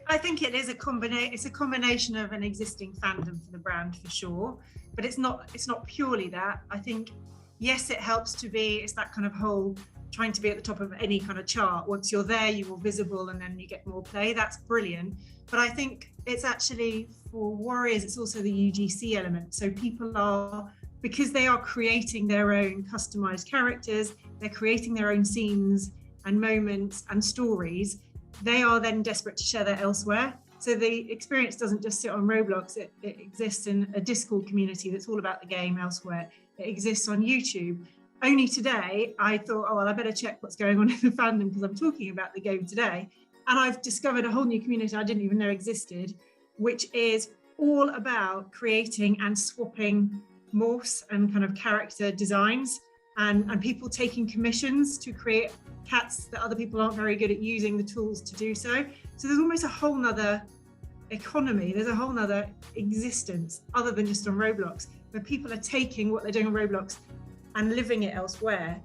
I think it is it's a combination of an existing fandom for the brand for sure, but it's not purely that. I think, yes, it helps to be, it's that kind of whole trying to be at the top of any kind of chart. Once you're there, you're visible and then you get more play. That's brilliant. But I think it's actually, for Warriors, it's also the UGC element. So people are, because they are creating their own customized characters, they're creating their own scenes and moments and stories, they are then desperate to share that elsewhere. So the experience doesn't just sit on Roblox, it exists in a Discord community that's all about the game elsewhere. It exists on YouTube. Only today, I thought, oh, well, I better check what's going on in the fandom because I'm talking about the game today. And I've discovered a whole new community I didn't even know existed, which is all about creating and swapping morphs and kind of character designs, and people taking commissions to create cats that other people aren't very good at using the tools to do so. So there's almost a whole nother economy. There's a whole nother existence other than just on Roblox, where people are taking what they're doing on Roblox and living it elsewhere.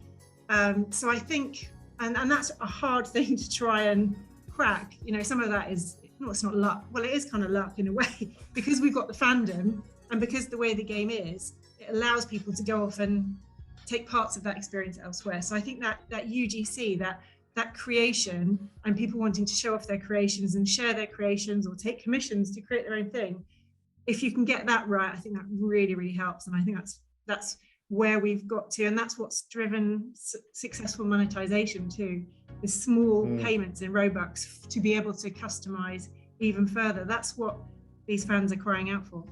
So I think, and that's a hard thing to try and crack. You know, some of that is, no, it's not luck. Well, it is kind of luck in a way, because we've got the fandom and because the way the game is, it allows people to go off and take parts of that experience elsewhere. So I think that UGC, that creation, and people wanting to show off their creations and share their creations or take commissions to create their own thing, if you can get that right, I think that really, really helps. And I think that's where we've got to, and that's what's driven successful monetization too, the small payments in Robux to be able to customize even further. That's what these fans are crying out for.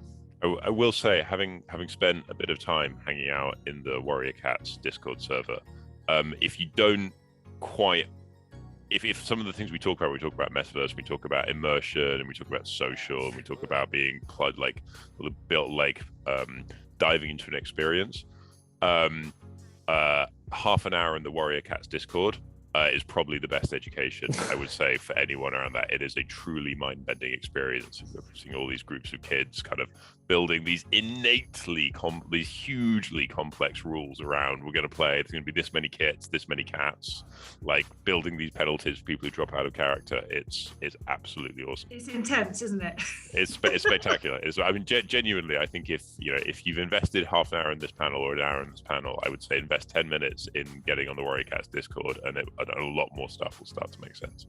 I will say, having spent a bit of time hanging out in the Warrior Cats Discord server, if you don't quite, if some of the things we talk about metaverse, we talk about immersion, and we talk about social, and we talk about being built like diving into an experience. Half an hour in the Warrior Cats Discord is probably the best education, I would say, for anyone around that. It is a truly mind-bending experience. We're seeing all these groups of kids kind of building these these hugely complex rules around, we're going to play, there's going to be this many kits, this many cats, like building these penalties for people who drop out of character. It's absolutely awesome. It's intense, isn't it? It's spectacular. I mean, genuinely, I think if you've invested half an hour in this panel or an hour in this panel, I would say invest 10 minutes in getting on the Warrior Cats Discord, and a lot more stuff will start to make sense.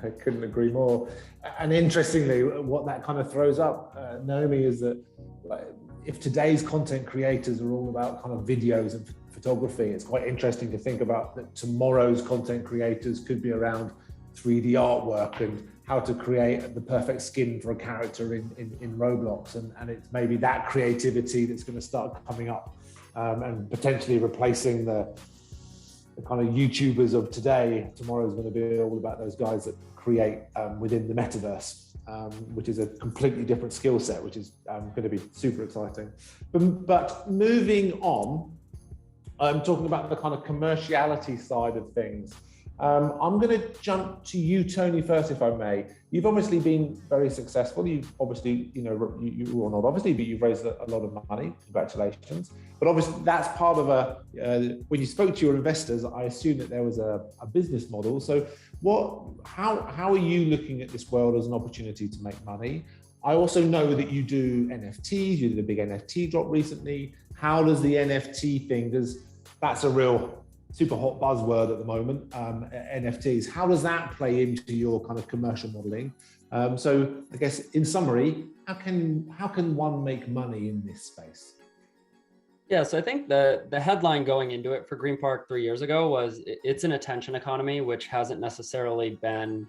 I couldn't agree more. And interestingly, what that kind of throws up, Naomi, is that if today's content creators are all about kind of videos and photography, it's quite interesting to think about that tomorrow's content creators could be around 3D artwork and how to create the perfect skin for a character in Roblox. And it's maybe that creativity that's going to start coming up and potentially replacing the kind of YouTubers of today. Tomorrow is going to be all about those guys that create within the metaverse, which is a completely different skill set, which is going to be super exciting. But moving on, I'm talking about the kind of commerciality side of things. I'm going to jump to you, Tony, first, if I may. You've obviously been very successful. You've obviously, well, not obviously, but you've raised a lot of money. Congratulations. But obviously, that's part of when you spoke to your investors, I assume that there was a business model. So how are you looking at this world as an opportunity to make money? I also know that you do NFTs. You did a big NFT drop recently. How does the NFT thing, because that's a real super hot buzzword at the moment, NFTs. How does that play into your kind of commercial modeling? So I guess in summary, how can one make money in this space? Yeah, so I think the headline going into it for Greenpark 3 years ago was it's an attention economy, which hasn't necessarily been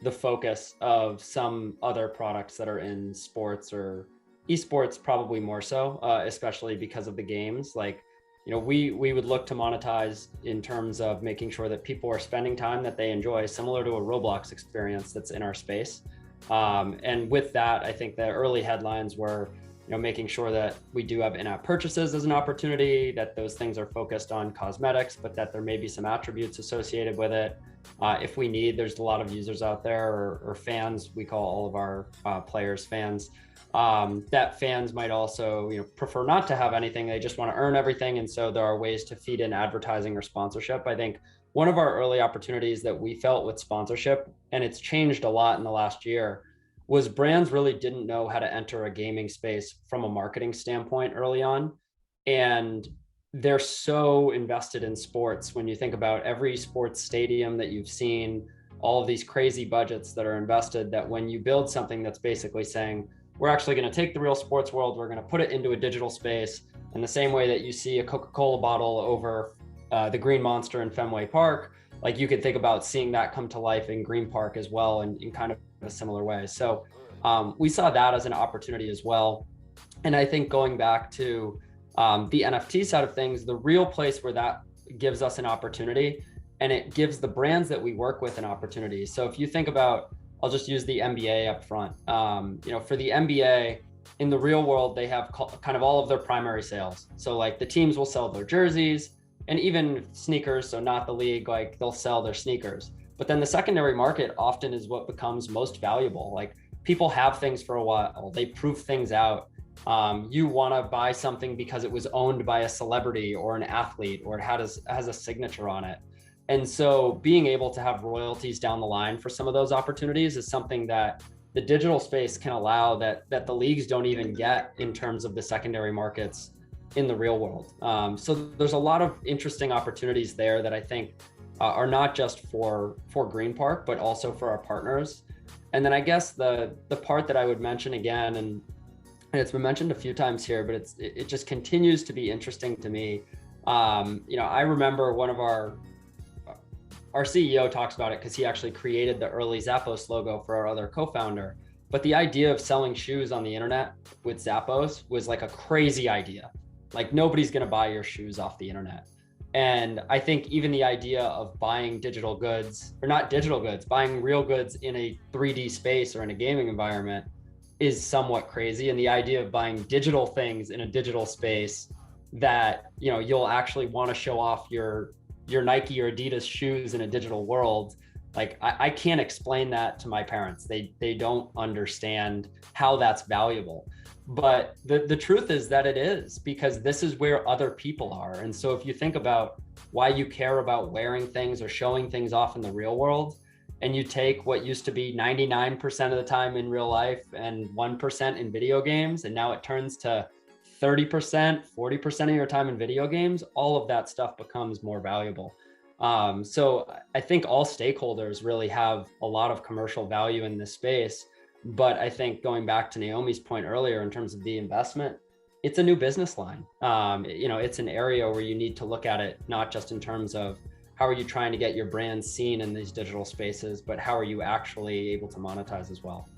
the focus of some other products that are in sports or esports, probably more so, especially because of the games. Like, we would look to monetize in terms of making sure that people are spending time that they enjoy, similar to a Roblox experience that's in our space. And with that, I think the early headlines were, making sure that we do have in-app purchases as an opportunity, that those things are focused on cosmetics, but that there may be some attributes associated with it. If we need, there's a lot of users out there or fans, we call all of our players fans, that fans might also prefer not to have anything, they just want to earn everything, and so there are ways to feed in advertising or sponsorship. I think one of our early opportunities that we felt with sponsorship, and it's changed a lot in the last year, was brands really didn't know how to enter a gaming space from a marketing standpoint early on, and they're so invested in sports. When you think about every sports stadium that you've seen, all of these crazy budgets that are invested, that when you build something that's basically saying, we're actually going to take the real sports world, we're going to put it into a digital space, in the same way that you see a Coca-Cola bottle over the Green Monster in Fenway Park, like you could think about seeing that come to life in Greenpark as well, in kind of a similar way. So we saw that as an opportunity as well. And I think going back to the NFT side of things, the real place where that gives us an opportunity, and it gives the brands that we work with an opportunity. So if you think about, I'll just use the NBA up front. For the NBA, in the real world, they have kind of all of their primary sales. So like the teams will sell their jerseys and even sneakers. So not the league, like they'll sell their sneakers. But then the secondary market often is what becomes most valuable. Like people have things for a while, they prove things out. You want to buy something because it was owned by a celebrity or an athlete, or it has a signature on it. And so being able to have royalties down the line for some of those opportunities is something that the digital space can allow that the leagues don't even get in terms of the secondary markets in the real world. So there's a lot of interesting opportunities there that I think are not just for Greenpark, but also for our partners. And then I guess the part that I would mention again, and it's been mentioned a few times here, but it just continues to be interesting to me. I remember one of our CEO talks about it because he actually created the early Zappos logo for our other co-founder. But the idea of selling shoes on the internet with Zappos was like a crazy idea. Like nobody's going to buy your shoes off the internet. And I think even the idea of buying digital goods, or not digital goods, buying real goods in a 3D space or in a gaming environment is somewhat crazy. And the idea of buying digital things in a digital space that, you'll actually want to show off your Nike or Adidas shoes in a digital world. Like I can't explain that to my parents. They don't understand how that's valuable. But the truth is that it is, because this is where other people are. And so if you think about why you care about wearing things or showing things off in the real world, and you take what used to be 99% of the time in real life and 1% in video games, and now it turns to 30%, 40% of your time in video games, all of that stuff becomes more valuable. So I think all stakeholders really have a lot of commercial value in this space. But I think going back to Naomi's point earlier in terms of the investment, it's a new business line. It's an area where you need to look at it, not just in terms of how are you trying to get your brand seen in these digital spaces, but how are you actually able to monetize as well?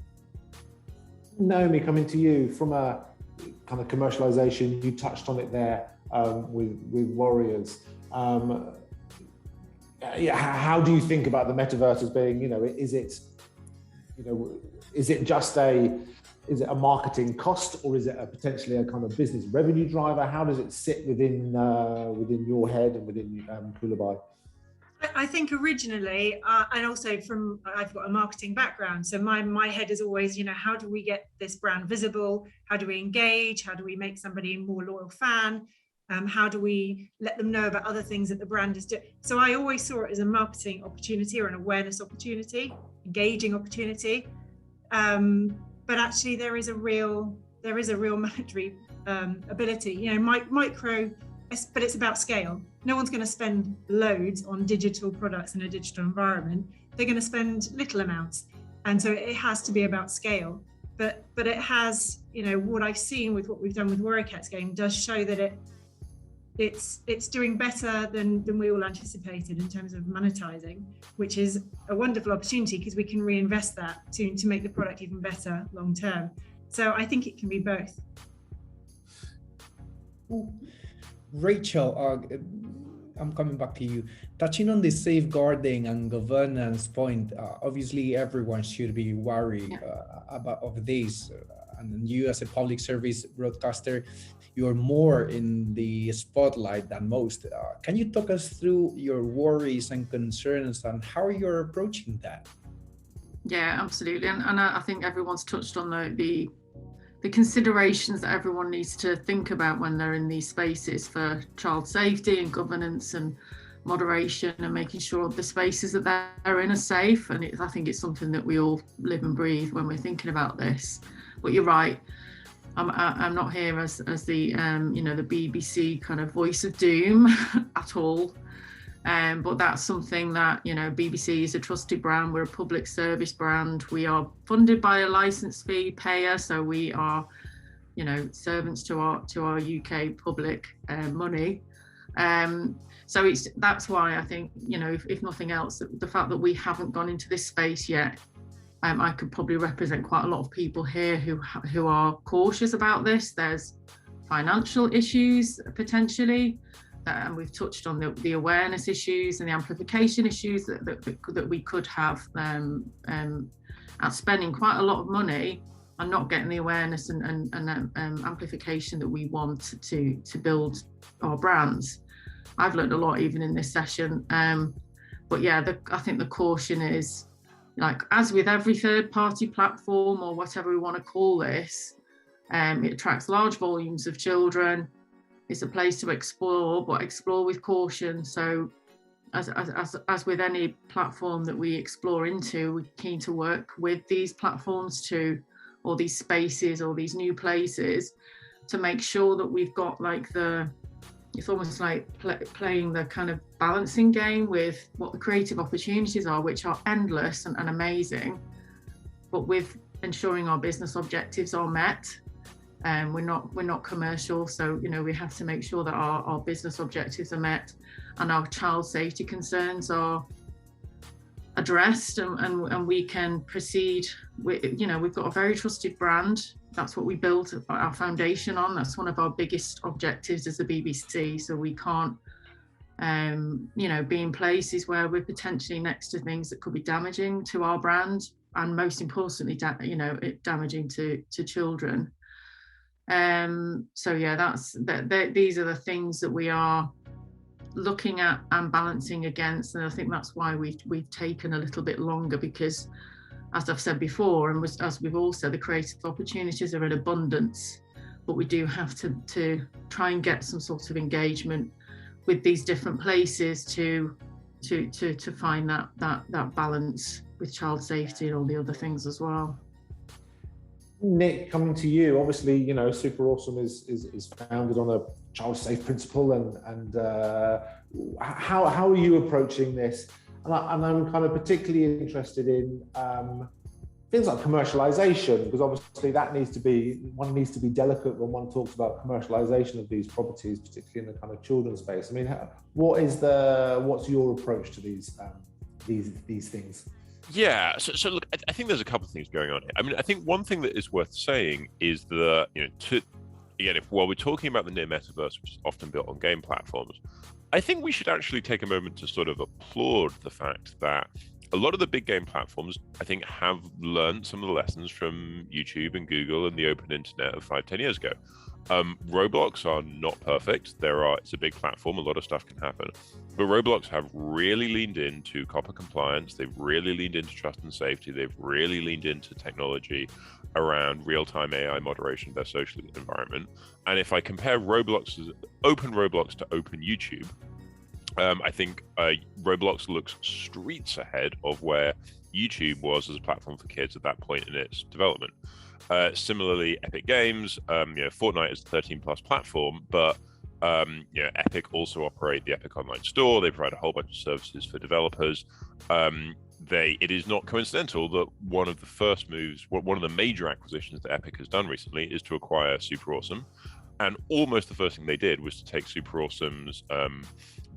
Naomi, coming to you from a kind of commercialization, you touched on it there with Warriors. How do you think about the metaverse as being, is it just a marketing cost, or is it potentially a kind of business revenue driver? How does it sit within your head and within Coolabi? I think originally, and also I've got a marketing background, so my head is always, how do we get this brand visible? How do we engage? How do we make somebody a more loyal fan? How do we let them know about other things that the brand is doing? So I always saw it as a marketing opportunity or an awareness opportunity, engaging opportunity. But actually there is a real monetary ability, micro, but it's about scale. No one's going to spend loads on digital products in a digital environment. They're going to spend little amounts. And so it has to be about scale. But it has, what I've seen with what we've done with Warrior Cats game does show that it's doing better than we all anticipated in terms of monetizing, which is a wonderful opportunity because we can reinvest that to make the product even better long term. So I think it can be both. Rachel, I'm coming back to you. Touching on the safeguarding and governance point, obviously everyone should be worried of this. And you as a public service broadcaster, you're more in the spotlight than most. Can you talk us through your worries and concerns and how you're approaching that? Yeah, absolutely. And I think everyone's touched on the considerations that everyone needs to think about when they're in these spaces for child safety and governance and moderation and making sure the spaces that they're in are safe. And I think it's something that we all live and breathe when we're thinking about this. But you're right. I'm not here as the the BBC kind of voice of doom at all, but that's something that BBC is a trusted brand. We're a public service brand. We are funded by a license fee payer, so we are servants to our UK public money. So that's why I think if nothing else, the fact that we haven't gone into this space yet. I could probably represent quite a lot of people here who are cautious about this. There's financial issues potentially, and we've touched on the awareness issues and the amplification issues that we could have at spending quite a lot of money and not getting the awareness and amplification that we want to build our brands. I've learned a lot even in this session, but yeah, I think the caution is like as with every third-party platform or whatever we want to call this, it attracts large volumes of children. It's a place to explore, but explore with caution. So as with any platform that we explore into, we're keen to work with these platforms or these spaces or these new places to make sure that we've got like it's almost like playing the kind of balancing game with what the creative opportunities are, which are endless and amazing, but with ensuring our business objectives are met. We're not commercial, so we have to make sure that our business objectives are met and our child safety concerns are addressed, and we can proceed with, we've got a very trusted brand. That's what we built our foundation on. That's one of our biggest objectives as the BBC. So we can't be in places where we're potentially next to things that could be damaging to our brand, and most importantly damaging to children. So yeah, these are the things that we are looking at and balancing against, and I think that's why we've taken a little bit longer, because as I've said before, and as we've all said, the creative opportunities are in abundance, but we do have to try and get some sort of engagement with these different places to find that balance with child safety and all the other things as well. Nick, coming to you, obviously, SuperAwesome is founded on a child safe principle, and how are you approaching this? And I'm kind of particularly interested in things like commercialization, because obviously one needs to be delicate when one talks about commercialization of these properties, particularly in the kind of children's space. I mean, what's your approach to these things? Yeah, so look, I think there's a couple of things going on here. I mean, I think one thing that is worth saying is that, while we're talking about the near metaverse, which is often built on game platforms, I think we should actually take a moment to sort of applaud the fact that a lot of the big game platforms, I think, have learned some of the lessons from YouTube and Google and the open internet of 5-10 years ago. Roblox are not perfect. It's a big platform, a lot of stuff can happen. But Roblox have really leaned into COPPA compliance. They've really leaned into trust and safety. They've really leaned into technology around real-time AI moderation of their social environment. And if I compare open Roblox to open YouTube, I think Roblox looks streets ahead of where YouTube was as a platform for kids at that point in its development. Similarly, Epic Games, Fortnite is a 13+ platform, but Epic also operate the Epic Online Store. They provide a whole bunch of services for developers. It is not coincidental that one of the major acquisitions that Epic has done recently is to acquire SuperAwesome. And almost the first thing they did was to take SuperAwesome's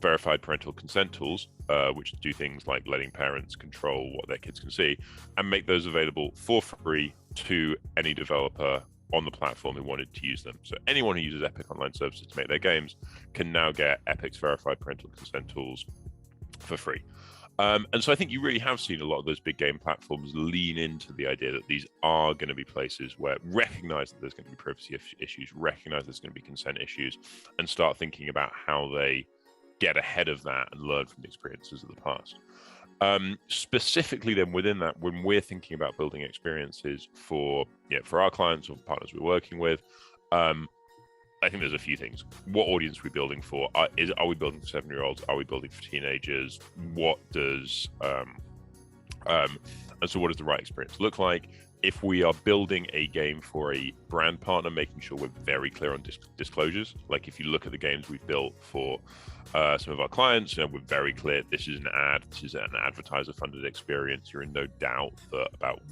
verified parental consent tools, which do things like letting parents control what their kids can see, and make those available for free to any developer on the platform who wanted to use them. So anyone who uses Epic Online Services to make their games can now get Epic's verified parental consent tools for free. And so I think you really have seen a lot of those big game platforms lean into the idea that these are going to be places where recognize that there's going to be privacy issues, recognize there's going to be consent issues, and start thinking about how they get ahead of that and learn from the experiences of the past. Specifically then within that, when we're thinking about building experiences for our clients or partners we're working with, I think there's a few things. What audience are we building for? Are we building for 7-year-olds? Are we building for teenagers? What does and so what does the right experience look like? If we are building a game for a brand partner, making sure we're very clear on disclosures. Like if you look at the games we've built for some of our clients, we're very clear. This is an ad. This is an advertiser-funded experience. You're in no doubt about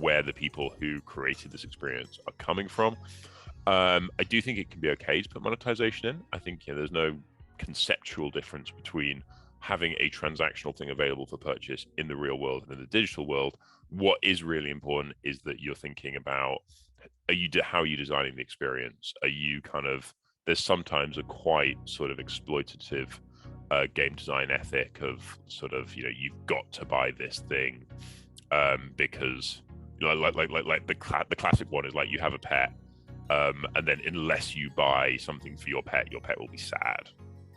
where the people who created this experience are coming from. I do think it can be okay to put monetization in. I think there's no conceptual difference between having a transactional thing available for purchase in the real world and in the digital world. What is really important is that you're thinking about how are you designing the experience? Are you there's sometimes a quite sort of exploitative game design ethic of you've got to buy this thing because like the classic one is like you have a pet. And then unless you buy something for your pet will be sad.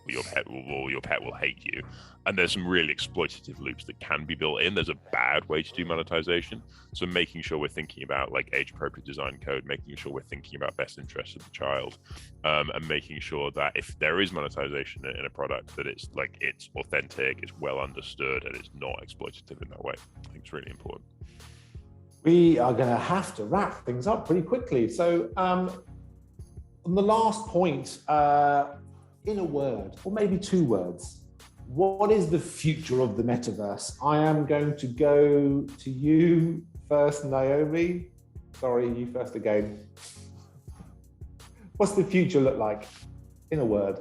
your pet will hate you. And there's some really exploitative loops that can be built in. There's a bad way to do monetization. So making sure we're thinking about like age appropriate design code, making sure we're thinking about best interests of the child, and making sure that if there is monetization in a product, that it's authentic, it's well understood, and it's not exploitative in that way. I think it's really important. We are going to have to wrap things up pretty quickly. So on the last point, in a word, or maybe 2 words, what is the future of the metaverse? I am going to go to you first, Naomi. Sorry, you first again. What's the future look like, in a word?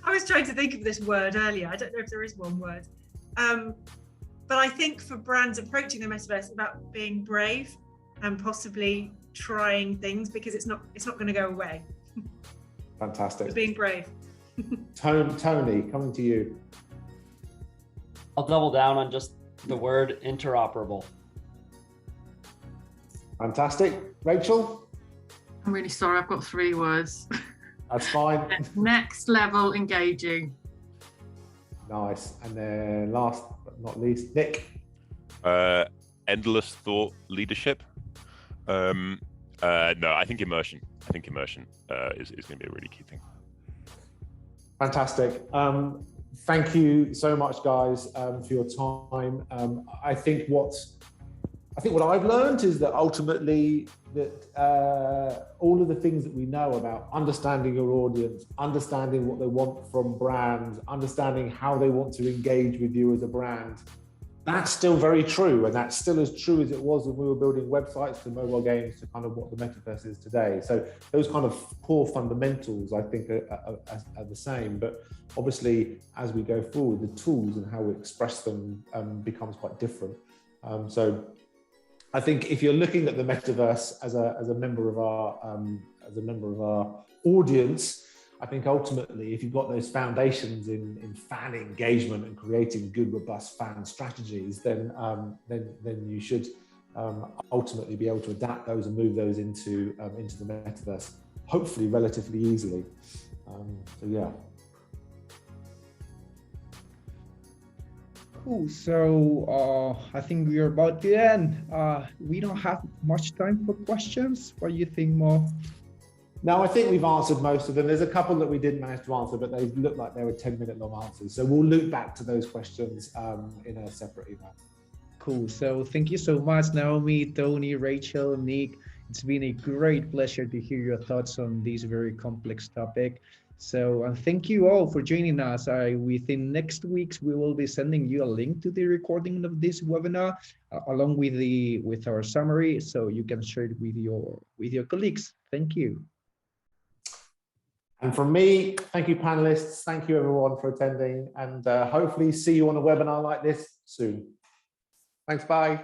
I was trying to think of this word earlier. I don't know if there is one word. But I think for brands approaching the metaverse, it's about being brave and possibly trying things, because it's not going to go away. Fantastic. But being brave. Tony, coming to you. I'll double down on just the word interoperable. Fantastic. Rachel? I'm really sorry, I've got 3 words. That's fine. Next level engaging. Nice. And then last but not least, Nick. Endless thought leadership. No, I think immersion. I think immersion is going to be a really key thing. Fantastic. Thank you so much, guys, for your time. I think what I've learned is that ultimately that all of the things that we know about understanding your audience, understanding what they want from brands, understanding how they want to engage with you as a brand, that's still very true. And that's still as true as it was when we were building websites to mobile games to kind of what the metaverse is today. So those kind of core fundamentals, I think, are the same. But obviously, as we go forward, the tools and how we express them becomes quite different. So I think if you're looking at the metaverse as a member of our audience, I think ultimately, if you've got those foundations in fan engagement and creating good, robust fan strategies, then you should ultimately be able to adapt those and move those into the metaverse, hopefully relatively easily. So yeah. Cool. So I think we are about to end. We don't have much time for questions. What do you think, Mo? No, I think we've answered most of them. There's a couple that we didn't manage to answer, but they look like they were 10-minute long answers. So we'll loop back to those questions in a separate email. Cool. So thank you so much, Naomi, Tony, Rachel, Nick. It's been a great pleasure to hear your thoughts on this very complex topic. So and thank you all for joining us. Within next weeks, we will be sending you a link to the recording of this webinar, along with our summary, so you can share it with your colleagues. Thank you. And from me, thank you, panelists. Thank you, everyone, for attending, and hopefully see you on a webinar like this soon. Thanks, bye.